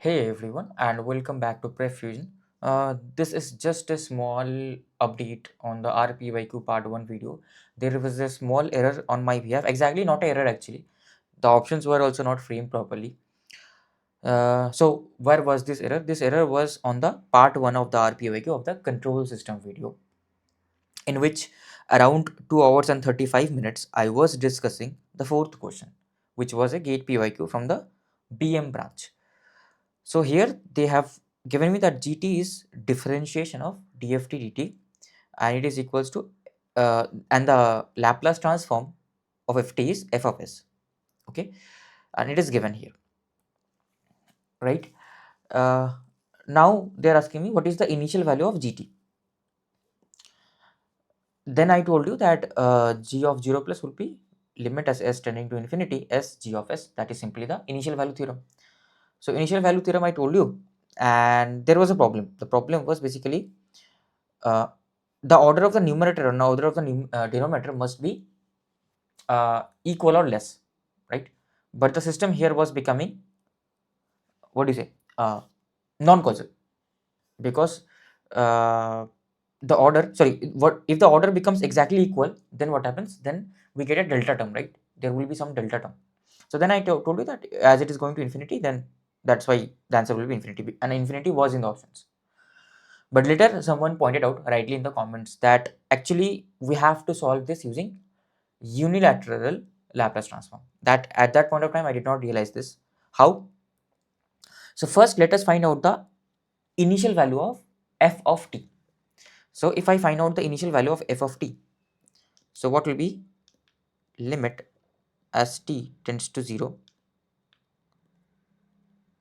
Hey everyone, and welcome back to Prefusion. This is just a small update on the RPYQ part 1 video. There was a small error on my behalf. Exactly, not an error actually. The options were also not framed properly. So, where was this error? This error was on the part 1 of the RPYQ of the control system video, in which around 2 hours and 35 minutes I was discussing the fourth question, which was a gate PYQ from the BM branch. So here they have given me that GT is differentiation of DFT dt, and it is equals to and the Laplace transform of ft is f of s. Okay, and it is given here, right? Uh, Now they are asking me what is the initial value of GT. Then I told you that g of 0 plus will be limit as s tending to infinity s g of s. That is simply the initial value theorem. So initial value theorem I told you, and there was a problem. The problem was basically uh, the order of the numerator and the order of the denominator must be equal or less, right? But the system here was becoming, what do you say, non-causal, because uh, the order, sorry, what if the order becomes exactly equal, then what happens? Then we get a delta term, right? There will be some delta term. So then I told you that as it is going to infinity, then that's why the answer will be infinity, and infinity was in the options. But later someone pointed out rightly in the comments that actually we have to solve this using unilateral Laplace transform. That at that point of time I did not realize this. How? So first let us find out the initial value of f of t. So if I find out the initial value of f of t, so what will be limit as t tends to 0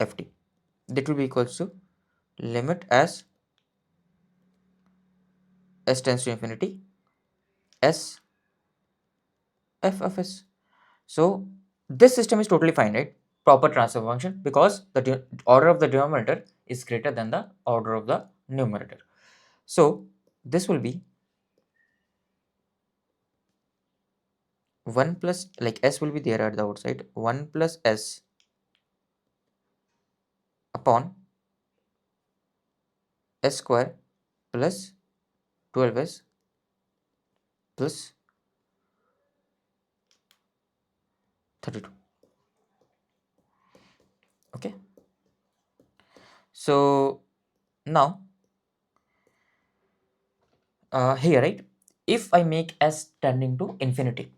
ft? That will be equals to limit as s tends to infinity s f of s. So this system is totally finite, proper transfer function, because the order of the denominator is greater than the order of the numerator. So this will be 1 plus, like s will be there at the outside, 1 plus s upon s square plus 12s plus 32. Okay. So now here, right, if I make s tending to infinity,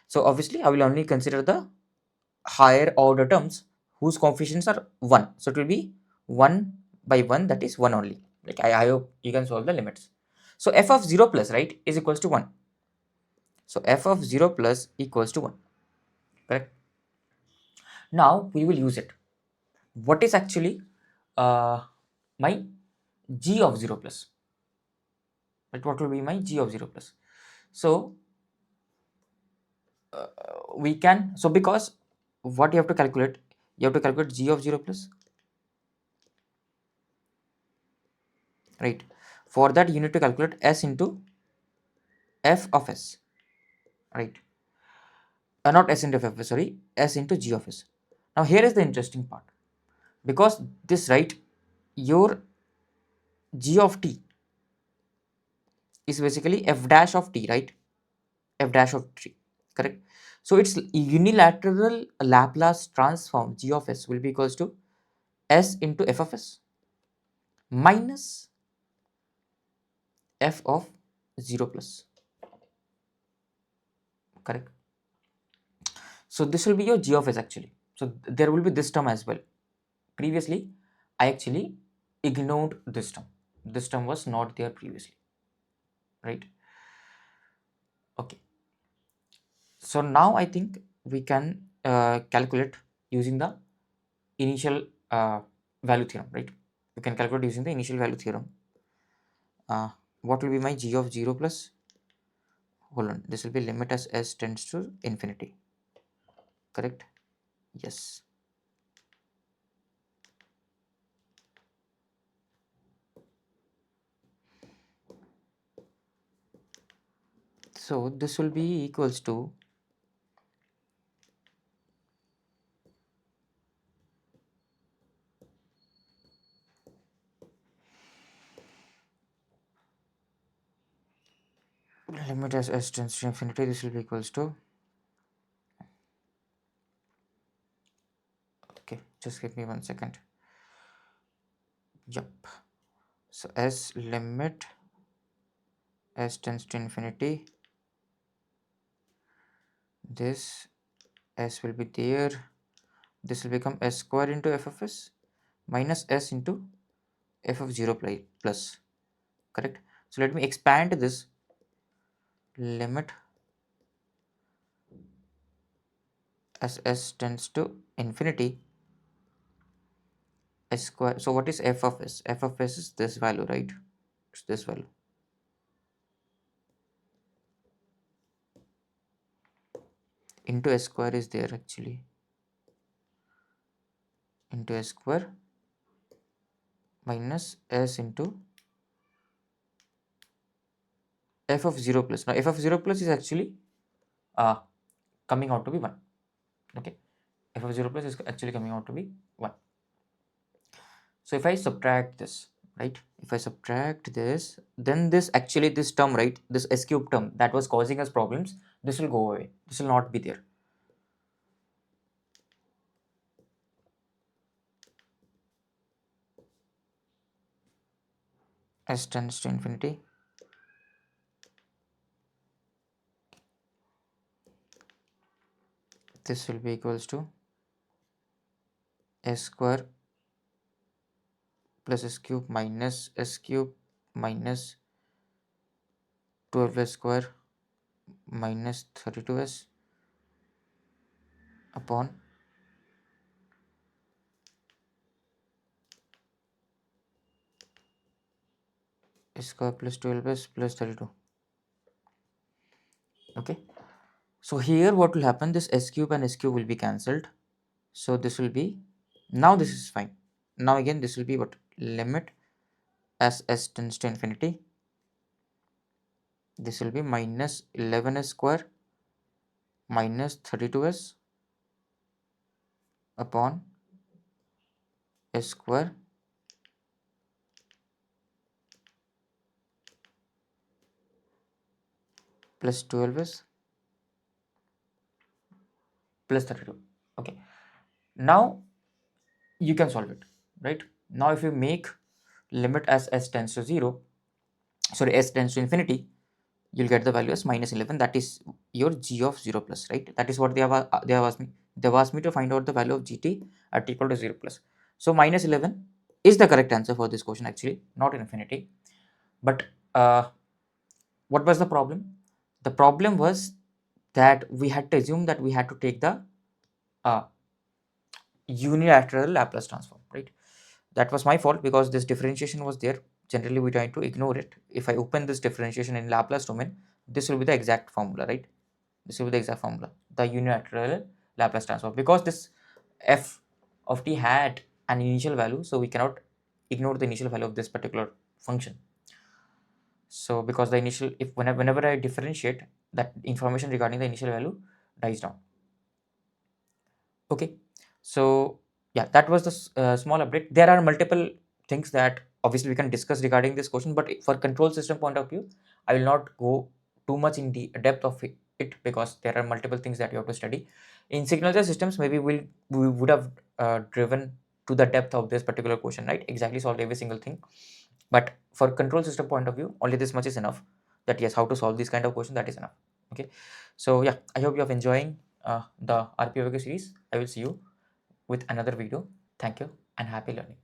so obviously I will only consider the higher order terms whose coefficients are 1. So it will be 1 by 1, that is 1 only. Like I hope you can solve the limits. So f of 0 plus, right, is equals to 1. So f of 0 plus equals to 1. Correct. Now we will use it. What is actually my g of 0 plus? Right, what will be my g of 0 plus? So we can, so because what you have to calculate, you have to calculate g of 0 plus, right? For that you need to calculate s into f of s, right? Not s into f, sorry, s into g of s. Now here is the interesting part, because this, right, your g of t is basically f dash of t, right? F dash of t, correct? So its unilateral Laplace transform g of s will be equals to s into f of s minus f of 0 plus, correct? So this will be your g of s actually. So there will be this term as well. Previously I actually ignored this term. This term was not there previously, right? Okay. So now I think we can calculate using the initial value theorem, right? We can calculate using the initial value theorem. What will be my g of 0 plus? Hold on, this will be limit as s tends to infinity, correct? Yes. So this will be equals to limit as s tends to infinity, this will be equals to, okay, just give me 1 second. Yep. So as limit s tends to infinity, this s will be there, this will become s square into f of s minus s into f of 0 plus, correct? So let me expand this. Limit as s tends to infinity, s square, so what is f of s? F of s is this value, right? It's this value into s square is there actually, into s square minus s into f of 0 plus. Now f of 0 plus is actually uh, coming out to be 1, okay? F of 0 plus is actually coming out to be 1. So if I subtract this, right, if I subtract this, then this actually, this term, right, this s cube term that was causing us problems, this will go away, this will not be there. S tends to infinity, this will be equals to s square plus s cube minus s cube minus 12s square minus 32s upon s square plus 12s plus 32. Okay, so here what will happen, this s cube and s cube will be cancelled, so this will be, now this is fine. Now again this will be what, limit as s tends to infinity, this will be minus 11s square minus 32s upon s square plus 12s plus 32. Okay, now you can solve it, right? Now if you make limit as s tends to 0, sorry, s tends to infinity, you'll get the value as minus 11, that is your g of 0 plus, right? That is what they have asked me. They have asked me to find out the value of gt at equal to 0 plus. So minus 11 is the correct answer for this question actually, not infinity. But what was the problem? The problem was that we had to assume that we had to take the uh, unilateral Laplace transform, right? That was my fault because this differentiation was there. Generally we try to ignore it. If I open this differentiation in Laplace domain, this will be the exact formula, right? This will be the exact formula, the unilateral Laplace transform, because this f of t had an initial value, so we cannot ignore the initial value of this particular function. So because the initial, if whenever I differentiate, that information regarding the initial value dies down. Okay, so yeah, that was the small update. There are multiple things that obviously we can discuss regarding this question, but for control system point of view, I will not go too much in the depth of it because there are multiple things that you have to study. In signal systems, maybe we would have driven to the depth of this particular question, right? Exactly solved every single thing. But for control system point of view, only this much is enough, that yes, how to solve this kind of question, that is enough. Okay, so yeah, I hope you are enjoying the RPOK series. I will see you with another video. Thank you and happy learning.